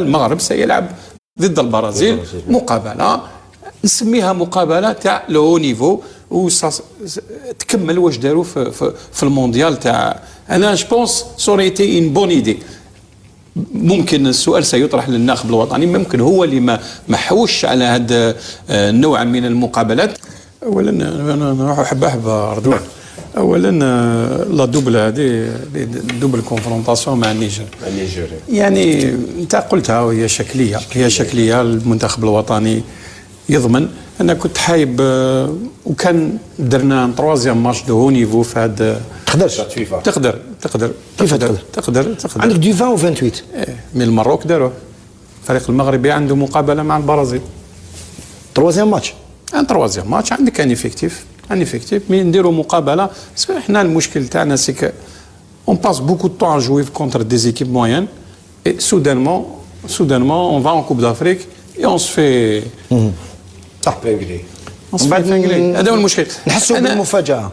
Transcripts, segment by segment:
المغرب سيلعب ضد البرازيل مقابله نسميها مقابله تاع لو نيفو تكمل واش داروا في المونديال تاع انا جو بونس سوريتي ان بون ايدي. ممكن السؤال سيطرح للناخب الوطني، ممكن هو اللي ما حوش على هذا النوع من المقابلات. اولا انا نروح احب رضوان. اولا لا دوبل هذه دوبل كونفرونطاسيون مع النيجر يعني انت قلتها وهي شكليه المنتخب الوطني يضمن. انا كنت حايب وكان درنا تروازيام ماتش دو هو نيفو في هذا تقدر كيف تقدر عندك دو 20 و 28 من المروك داروه. الفريق المغربي عنده مقابله مع البرازيل تروازيام ماتش عندك ان افيكتيف مي نديروا مقابله. باسكو حنا المشكل تاعنا سي كو اون باس بوكو دو طون جوي كونتر دي زيكيب موين اي soudainement on va en Coupe d'Afrique et on se fait تابينغلي هذا هو المشكل. نحسوا بالمفاجاه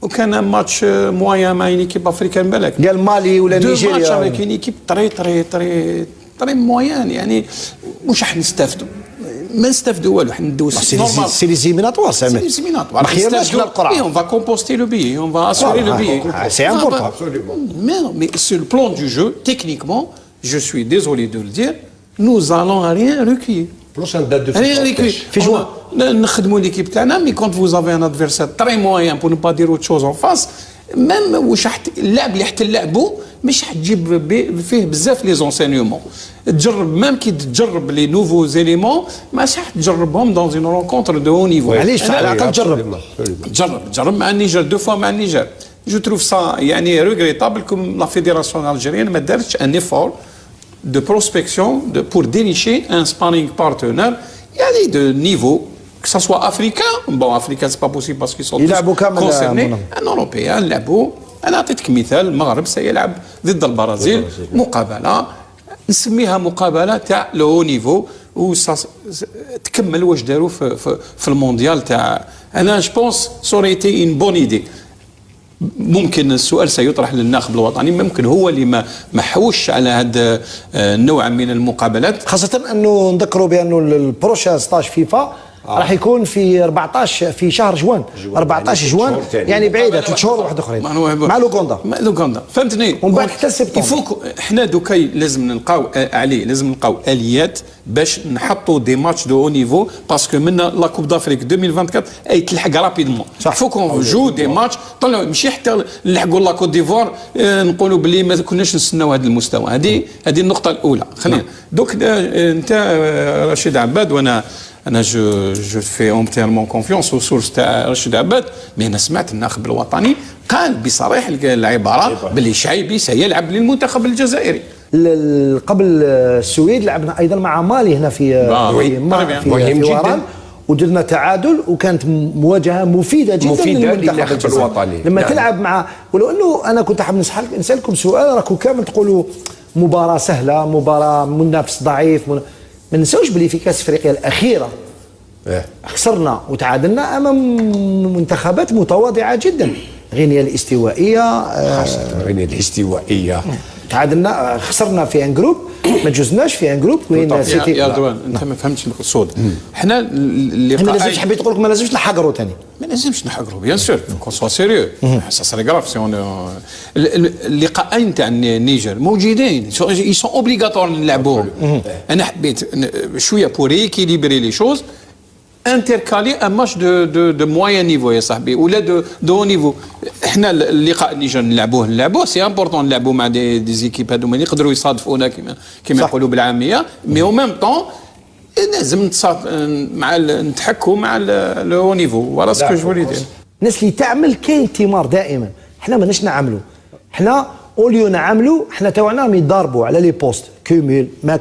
وكان ماتش موين مع une équipe africaine بالك ديال مالي ولا نيجيريا ماتش avec une équipe très موين يعني واش راح نستافدوا؟ ما نستافدوا والو. حنا ندوز سي لي زيميناتوار ما خيرناش حنا القرعه. On va composter le billet, on va assurer le billet. C'est important. Mais sur le plan du jeu, techniquement, je suis désolé de le dire, nous allons rien recueillir. Rien recueillir. في جوان نخدموا ليكيب تاعنا مي كونت فوز افي ان ادفيرسير تري موين بور نو با دير اوت شوز اون فاس. ميم واش اللاعب اللي حتلعبوا مش حتجيب فيه بزاف لي زونسينيومون. تجرب ميم كي تجرب لي نوفو زيليمون ماشي حتجربهم دون اون رونكونتر دو هو نيفو. علاش على الاقل جرب مع النيجر دو فوا مع النيجر. جو تروف سا يعني ريغريتابل كوم لا فيديراسيون الجيريان ما دارتش ان ايفور de prospection pour dénicher un sparring partner يعني de niveau que ça soit africain. Bon, africain c'est pas possible parce qu'ils sont tous concernés. Un européen لعبوا. انا اعطيتك مثال المغرب سيلعب ضد البرازيل مقابله نسميها مقابله تاع لو نيفو تكمل واش داروا في المونديال تاع انا جو بونس سوريتي ان بون ايدي. ممكن السؤال سيطرح للناخب الوطني، ممكن هو اللي ما حوش على هذا النوع من المقابلات، خاصة انه نذكروا بانه البروشا 16 فيفا راح يكون في 14 في شهر جوان 14 جوان يعني بعيده 3 شهور واحد اخرين مع لوغندا فهمتني. ومن بعد حتى سبتمبر حنا دوكاي لازم نلقاو اليات باش نحطوا دي ماتش دو او نيفو باسكو من لا كوب دافريك 2024 اي تلحق رابيدمون. فوكو جو دي ماتش طلعوا ماشي حتى نلحقوا لا كوت ديفوار نقولوا بلي ما كناش نستناو هذا المستوى. هذه النقطه الاولى. خلينا دوك انت رشيد عباد وانا جو في اونتيرمون كونفيونس وسورس تاع رشيد عباد. مي انا سمعت الناخب الوطني قال بصريح العباره باللي شعيبي سيلعب للمنتخب الجزائري. قبل السويد لعبنا ايضا مع مالي هنا في وران وجدنا تعادل وكانت مواجهه مفيده جدا للمنتخب الوطني لما تلعب مع. ولو انه انا كنت حاب نسالكم سؤال راكم كامل تقولوا مباراه سهله مباراه منافس ضعيف ما ننساوش بلي في كاس افريقيا الاخيره خسرنا وتعادلنا امام منتخبات متواضعه جدا. غينيا الاستوائيه تعادلنا خسرنا في ان جروب ما جزناش في ان جروب وين سيتي. يا دوان انت ما فهمتش المقصود. حنا اللي ما لازمش حبيت نقول لك ما لازمش نحقروا ثاني ما لازمش نحقروا بيان سور كون سوا سيريو سا سري غراف سي اون اللقاءين تاع النيجر موجودين اي سون اوبليغاتور نلعبوهم. انا حبيت شويه بور ايكيليبري لي شوز انتركالي ان ماتش دو موين نيفو يا صاحبي ولا دو نيفو. احنا اللقاء اللي نلعبوه سي امبورطون نلعبوا مع دي زيكيب هذوما اللي يقدروا يصادفونا كما يقولوا بالعاميه. مي او ميم طون لازم نتحكوا مع لو نيفو. ولا سكو جو فولي دير الناس اللي تعمل كاين ثمار دائما. احنا ماناش نعملوا احنا اوليو نعملوا احنا تاعنا يضاربوا على لي بوست كوميل ما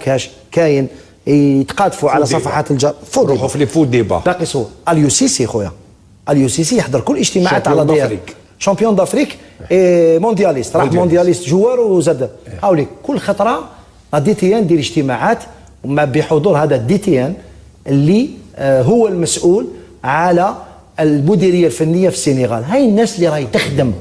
كاين يتقاطفوا على صفحات روحوا في لي فوت ديبا باقي صور. اليو سيسي خويا اليو سيسي يحضر كل اجتماعات على ديال شامبيون دافريك موندياليست راح موندياليست جوار وزاد هاوليك كل خطره دي تي ان دير اجتماعات بحضور هذا دي تي ان اللي هو المسؤول على المديريه الفنيه في السنغال. هاي الناس اللي راهي تخدم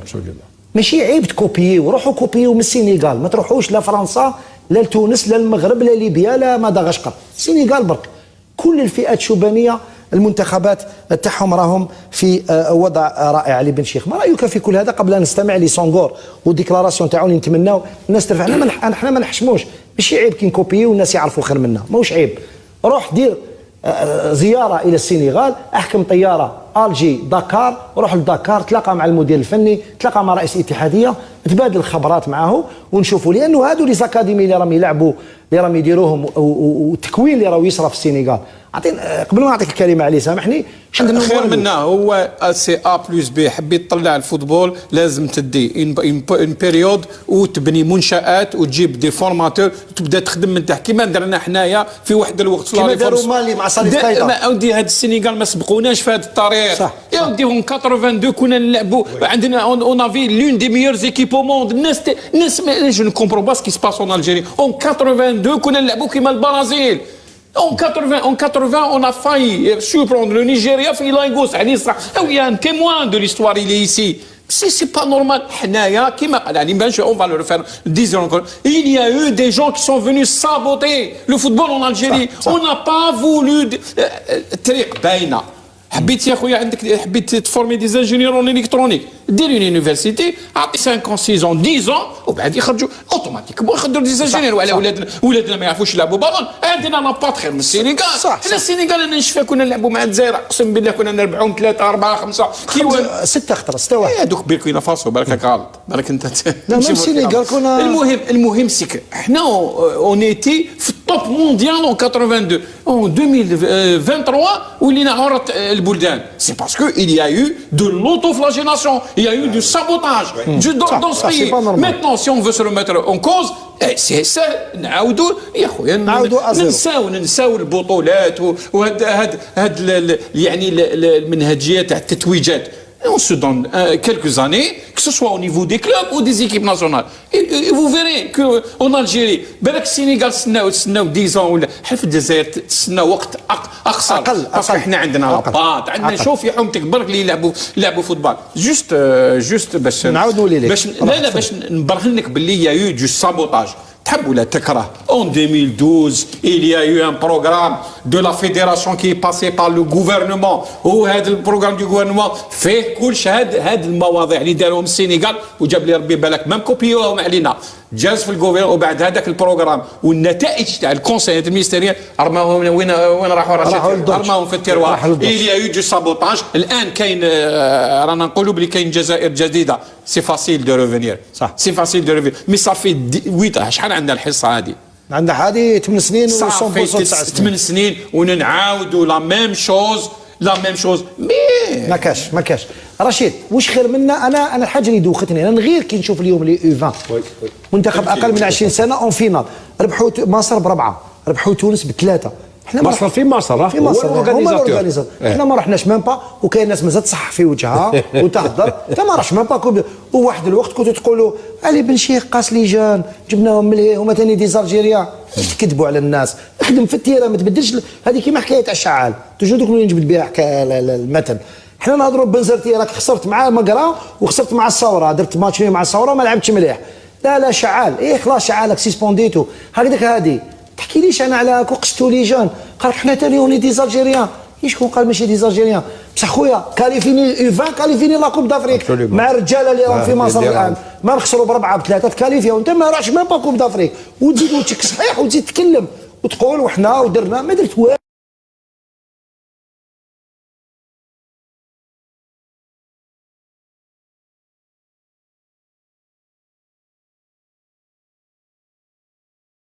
ماشي عيب تكوبيو، روحوا كوبيو من السينيغال، ما تروحوش لا فرنسا لا لتونس لا المغرب لا ليبيا لا مدغشقر، السينيغال برك. كل الفئات الشبانيه المنتخبات تاعهم راهم في وضع رائع. علي بن شيخ، ما رايك في كل هذا قبل ان نستمع لسونغور والديكلاراسيون تاعو اللي نتمناو الناس ترفع؟ احنا ما نحشموش، ماشي عيب كي نكوبيو والناس يعرفوا خير منا، ماهوش عيب. روح دير زياره الى السنغال، احكم طياره الجي دكار، روح لدكار تلاقى مع المدير الفني، تلاقى مع رئيس الاتحاديه، تبادل الخبرات معه ونشوفوا، لانه هادو لي زاكاديمي اللي راهم يلعبوا اللي راهم يديروهم والتكوين اللي راهو يصرى في السنغال. قبل ما نعطيك الكلمه علي سامحني، عندنا خير منا هو سي ا بلس بي. حبيت تطلع الفوتبول لازم تدي اون بيريود وتبني منشات وتجيب دي فورماتور وتبدا تخدم من تحت كيما درنا حنايا في واحد الوقت كيما داروا مالي مع صليب قايطه. يا ودي هاد السنغال ما سبقوناش في هذا الطريق. يا ودي هم 82 كنا نلعبوا عندنا اون افي لون دي ميور زيكيب او موند. الناس جو نو كومبرون با سكي سباس اون الجيري. اون 82 كنا نلعبوا كيما البرازيل. En 80, on a failli surprendre le Nigeria في لايغوس. يعني صح il y a un témoin de l'histoire, il est ici. C'est pas normal. حنايا كيما قال علي بن شيخ, on va le refaire, disons encore. Il y a eu des gens qui sont venus saboter le football en Algérie. On n'a pas voulu الطريق باينه. حبيت يا خويا عندك حبيت تفورمي دي انجينيور اون الكترونيك, دير اون يونيفرسيتي, اعطي 5 6 10 وبعد يخرجوا اوتوماتيكمون يخرجوا دي انجينيور. وعلى ولادنا ما يعرفوش يلعبوا بالون. عندنا لاباط خير من السنغال. حنا السنغال انا نشفى كنا نلعبوا مع الجزائر, اقسم بالله كنا نربحوا 3 4 5 6 خطره 6 1. هذوك بيركينا فاسو بالك غلط بالك انت. لا السنغال كنا المهم سيك حنا اون ايتي في التوب مونديال اون 82 اون 2023 ولينا عرض البلدان. سي باسكو il y a eu de l'autoflagellation, il y a eu du sabotage dans ce pays. Maintenant si on veut se remettre en cause, سي نعاودوا يا خويا ننساو البطولات وهاد يعني المنهجيه تاع التتويجات. On se donne quelques années, que ce soit au niveau des clubs ou des équipes nationales. Et vous verrez qu'en Algérie, بالك السنغال تسناو 10 ولا حنا في الجزائر تسناو وقت اقصر. باسكو حنا عندنا لاباط, عندنا شوف يا حومتك برك اللي يلعبوا فوتبال. جوست باش نعاودوا ليه باش نبرهن لك باللي يا يو دو سابوتاج. تحب ولا تكره. En 2012, il y a eu un programme de la fédération qui est passé par le gouvernement. وهذا البروغرام دو gouvernement فيه كلش هاد المواضيع اللي داروهم السنغال وجاب لي ربي بالك مام كوبيوهم علينا. جاز في الجوفرن وبعد هذاك البروغرام والنتائج تاع الكونسيل المينستيريال رماهم وين راحوا رماهم في التيروار. il y a eu du sabotage. الان كاين رانا نقولوا بلي كاين جزائر جديده. سي فاسيل دو ريفينير. سي فاسيل دو ريفينير مي صافي 8 شحال عندنا الحصه هذه؟ عندنا هذه 8 سنين و 8 سنين ونعاودوا لا ميم شوز مي ما كاش. رشيد واش خير منا؟ انا الحاجه اللي دوختني انا غير كي نشوف اليوم لي U20 منتخب اقل من 20 سنه اون فينال, ربحوا مصر ب4, ربحوا تونس ب3. احنا مصر في مصر هما الاورغانيزاتور. احنا ما رحناش ميم با, وكاين ناس مازال تصح في وجهها وتهضر. انت ما راحش ميم با. وواحد الوقت كنتوا تقولوا علي بن شيخ قاس لي جان جبناهم من هما ثاني دي زالجيريا. تكذبوا على الناس. اخدم في التيره ما تبدلش. هذه كيما حكايه تاع الشعال توجو دوك اللي نجبد بها حكايه المثل. حنا نهضروا بنزرتي راك خسرت مع مقرا وخسرت مع الثوره, درت ماتش مع الثوره ما لعبتش مليح. لا شعال خلاص شعالك سيسبونديتو هكذاك. هذه تحكي ليش انا على قصتو لي جون قال حنا ثاني اوني دي زالجيريان. شكون قال ماشي دي زالجيريان؟ بصح خويا كاليفيني U20 كاليفيني لا كوب دافريك مع الرجاله اللي راهم في مصر الان ما نخسروا ب4 ب3 تكاليفيا وانت ما راحش ميم با كوب دافريك وتزيد وتشك صحيح وتزيد تتكلم وتقول وحنا ودرنا ما درت والو.